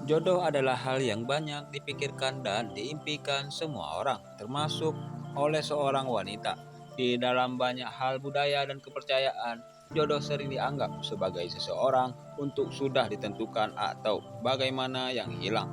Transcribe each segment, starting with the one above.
Jodoh adalah hal yang banyak dipikirkan dan diimpikan semua orang, termasuk oleh seorang wanita. Di dalam banyak hal budaya dan kepercayaan, jodoh sering dianggap sebagai seseorang untuk sudah ditentukan atau bagaimana yang hilang.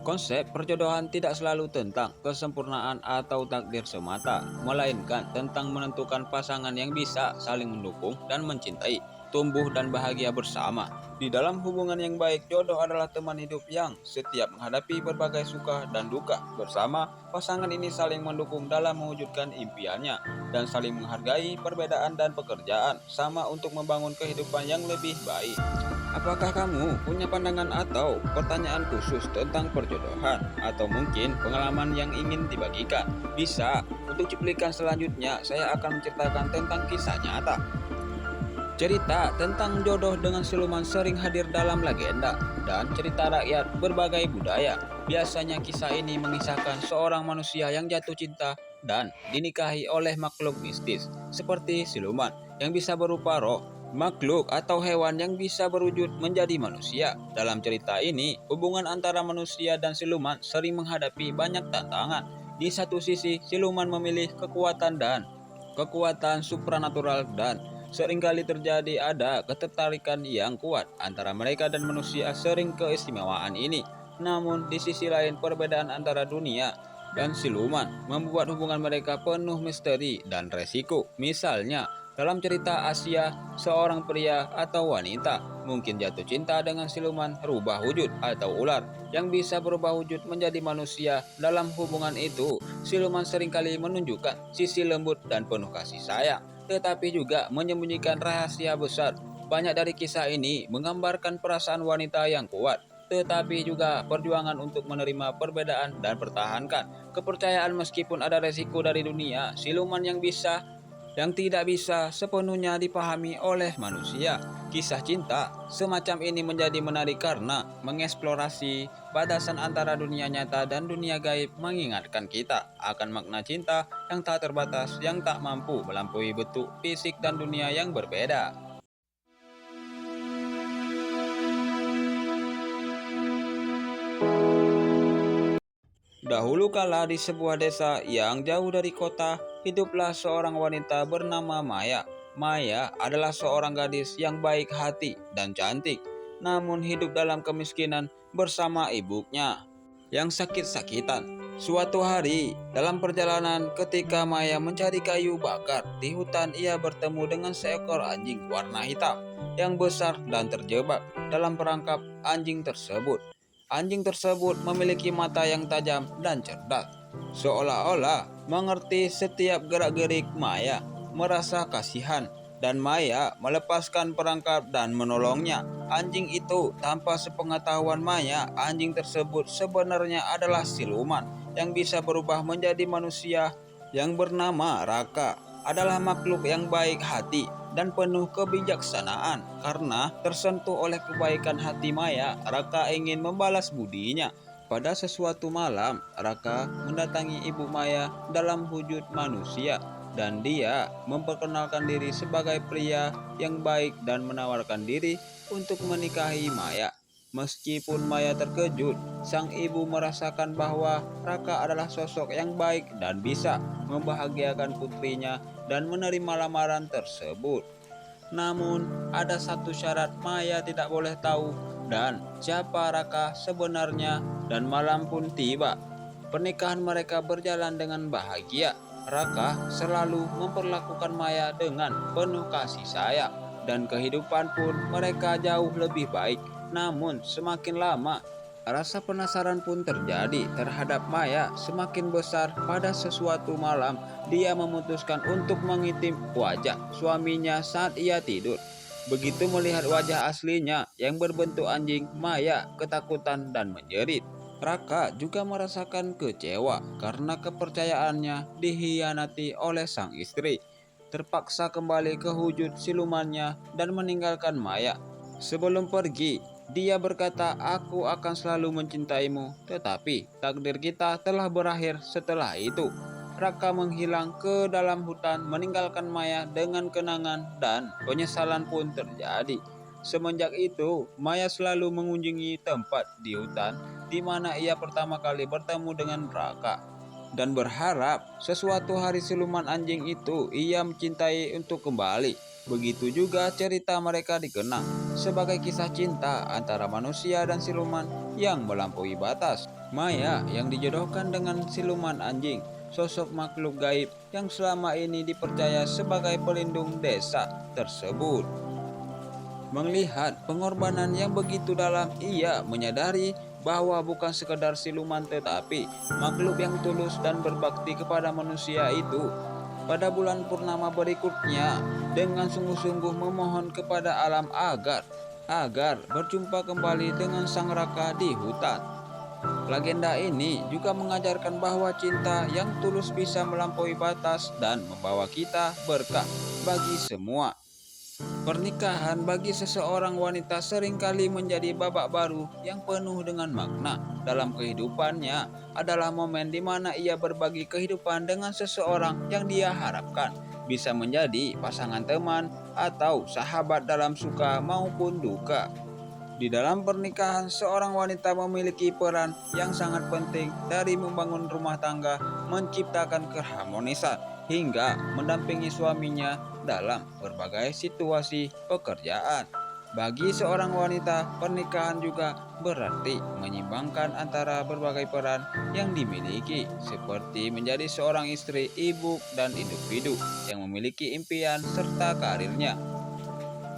Konsep perjodohan tidak selalu tentang kesempurnaan atau takdir semata, melainkan tentang menentukan pasangan yang bisa saling mendukung dan mencintai, tumbuh dan bahagia bersama. Di dalam hubungan yang baik, jodoh adalah teman hidup yang setiap menghadapi berbagai suka dan duka bersama. Pasangan ini saling mendukung dalam mewujudkan impiannya dan saling menghargai perbedaan dan pekerjaan sama untuk membangun kehidupan yang lebih baik. Apakah kamu punya pandangan atau pertanyaan khusus tentang perjodohan? Atau mungkin pengalaman yang ingin dibagikan? Bisa, untuk cuplikan selanjutnya saya akan menceritakan tentang kisah nyata. Cerita tentang jodoh dengan siluman sering hadir dalam legenda dan cerita rakyat berbagai budaya. Biasanya kisah ini mengisahkan seorang manusia yang jatuh cinta dan dinikahi oleh makhluk mistis seperti siluman yang bisa berupa roh, makhluk atau hewan yang bisa berwujud menjadi manusia. Dalam cerita ini, hubungan antara manusia dan siluman sering menghadapi banyak tantangan. Di satu sisi, siluman memilih kekuatan supranatural dan seringkali terjadi ada ketertarikan yang kuat antara mereka dan manusia sering keistimewaan ini. Namun di sisi lain perbedaan antara dunia dan siluman membuat hubungan mereka penuh misteri dan resiko. Misalnya, dalam cerita Asia, seorang pria atau wanita mungkin jatuh cinta dengan siluman rubah wujud atau ular yang bisa berubah wujud menjadi manusia. Dalam hubungan itu, siluman seringkali menunjukkan sisi lembut dan penuh kasih sayang, tetapi juga menyembunyikan rahasia besar. Banyak dari kisah ini menggambarkan perasaan wanita yang kuat, tetapi juga perjuangan untuk menerima perbedaan dan pertahankan kepercayaan meskipun ada resiko dari dunia siluman yang tidak bisa sepenuhnya dipahami oleh manusia. Kisah cinta semacam ini menjadi menarik karena mengeksplorasi batasan antara dunia nyata dan dunia gaib, mengingatkan kita akan makna cinta yang tak terbatas, yang tak mampu melampaui bentuk fisik dan dunia yang berbeda. Dahulu kala di sebuah desa yang jauh dari kota, hiduplah seorang wanita bernama Maya. Maya adalah seorang gadis yang baik hati dan cantik, namun hidup dalam kemiskinan bersama ibunya yang sakit-sakitan. Suatu hari, dalam perjalanan ketika Maya mencari kayu bakar di hutan, ia bertemu dengan seekor anjing warna hitam yang besar dan terjebak dalam perangkap anjing tersebut. Anjing tersebut memiliki mata yang tajam dan cerdas, seolah-olah mengerti setiap gerak-gerik Maya, merasa kasihan, dan Maya melepaskan perangkap dan menolongnya. Anjing itu tanpa sepengetahuan Maya, anjing tersebut sebenarnya adalah siluman yang bisa berubah menjadi manusia yang bernama Raka. Adalah makhluk yang baik hati dan penuh kebijaksanaan. Karena tersentuh oleh kebaikan hati Maya, Raka ingin membalas budinya. Pada sesuatu malam, Raka mendatangi ibu Maya dalam wujud manusia dan dia memperkenalkan diri sebagai pria yang baik dan menawarkan diri untuk menikahi Maya. Meskipun Maya terkejut, sang ibu merasakan bahwa Raka adalah sosok yang baik dan bisa membahagiakan putrinya dan menerima lamaran tersebut. Namun, ada satu syarat: Maya tidak boleh tahu dan siapa Raka sebenarnya, dan malam pun tiba. Pernikahan mereka berjalan dengan bahagia. Raka selalu memperlakukan Maya dengan penuh kasih sayang dan kehidupan pun mereka jauh lebih baik. Namun semakin lama rasa penasaran pun terjadi terhadap Maya semakin besar. Pada sesuatu malam, dia memutuskan untuk mengintip wajah suaminya saat ia tidur. Begitu melihat wajah aslinya yang berbentuk anjing, Maya ketakutan dan menjerit. Raka juga merasakan kecewa karena kepercayaannya dihianati oleh sang istri. Terpaksa kembali ke wujud silumannya dan meninggalkan Maya. Sebelum pergi, dia berkata, "Aku akan selalu mencintaimu." Tetapi takdir kita telah berakhir setelah itu. Raka menghilang ke dalam hutan, meninggalkan Maya dengan kenangan dan penyesalan pun terjadi. Semenjak itu, Maya selalu mengunjungi tempat di hutan di mana ia pertama kali bertemu dengan Raka dan berharap sesuatu hari siluman anjing itu ia mencintai untuk kembali. Begitu juga cerita mereka dikenang sebagai kisah cinta antara manusia dan siluman yang melampaui batas. Maya yang dijodohkan dengan siluman anjing, sosok makhluk gaib yang selama ini dipercaya sebagai pelindung desa tersebut. Melihat pengorbanan yang begitu dalam, ia menyadari bahwa bukan sekedar siluman tetapi makhluk yang tulus dan berbakti kepada manusia itu. Pada bulan purnama berikutnya, dengan sungguh-sungguh memohon kepada alam agar berjumpa kembali dengan sang Raka di hutan. Legenda ini juga mengajarkan bahwa cinta yang tulus bisa melampaui batas dan membawa kita berkah bagi semua. Pernikahan bagi seseorang wanita seringkali menjadi babak baru yang penuh dengan makna. Dalam kehidupannya adalah momen di mana ia berbagi kehidupan dengan seseorang yang dia harapkan. Bisa menjadi pasangan teman atau sahabat dalam suka maupun duka. Di dalam pernikahan, seorang wanita memiliki peran yang sangat penting dari membangun rumah tangga, menciptakan keharmonisan, hingga mendampingi suaminya dalam berbagai situasi pekerjaan. Bagi seorang wanita, pernikahan juga berarti menyimbangkan antara berbagai peran yang dimiliki, seperti menjadi seorang istri, ibu, dan individu yang memiliki impian serta karirnya.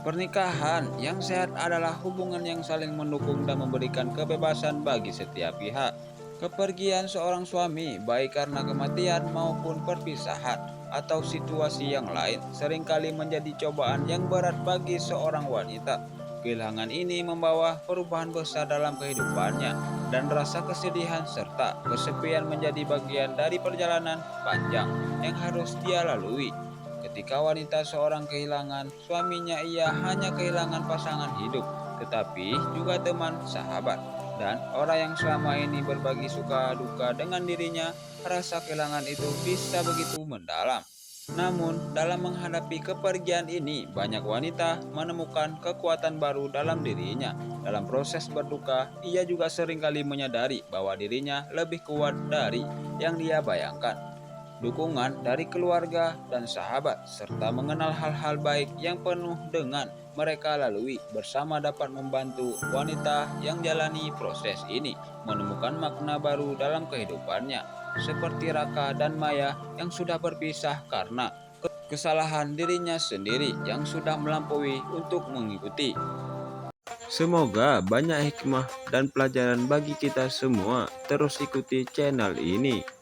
Pernikahan yang sehat adalah hubungan yang saling mendukung dan memberikan kebebasan bagi setiap pihak. Kepergian seorang suami, baik karena kematian maupun perpisahan atau situasi yang lain, seringkali menjadi cobaan yang berat bagi seorang wanita. Kehilangan ini membawa perubahan besar dalam kehidupannya, dan rasa kesedihan serta kesepian menjadi bagian dari perjalanan panjang yang harus dia lalui. Ketika wanita seorang kehilangan suaminya, ia hanya kehilangan pasangan hidup, tetapi juga teman, sahabat, dan orang yang selama ini berbagi suka duka dengan dirinya. Rasa kehilangan itu bisa begitu mendalam. Namun, dalam menghadapi kepergian ini, banyak wanita menemukan kekuatan baru dalam dirinya. Dalam proses berduka, ia juga seringkali menyadari bahwa dirinya lebih kuat dari yang dia bayangkan. Dukungan dari keluarga dan sahabat, serta mengenal hal-hal baik yang penuh dengan mereka lalui bersama dapat membantu wanita yang jalani proses ini menemukan makna baru dalam kehidupannya, seperti Raka dan Maya yang sudah berpisah karena kesalahan dirinya sendiri yang sudah melampaui untuk mengikuti. Semoga banyak hikmah dan pelajaran bagi kita semua. Terus ikuti channel ini.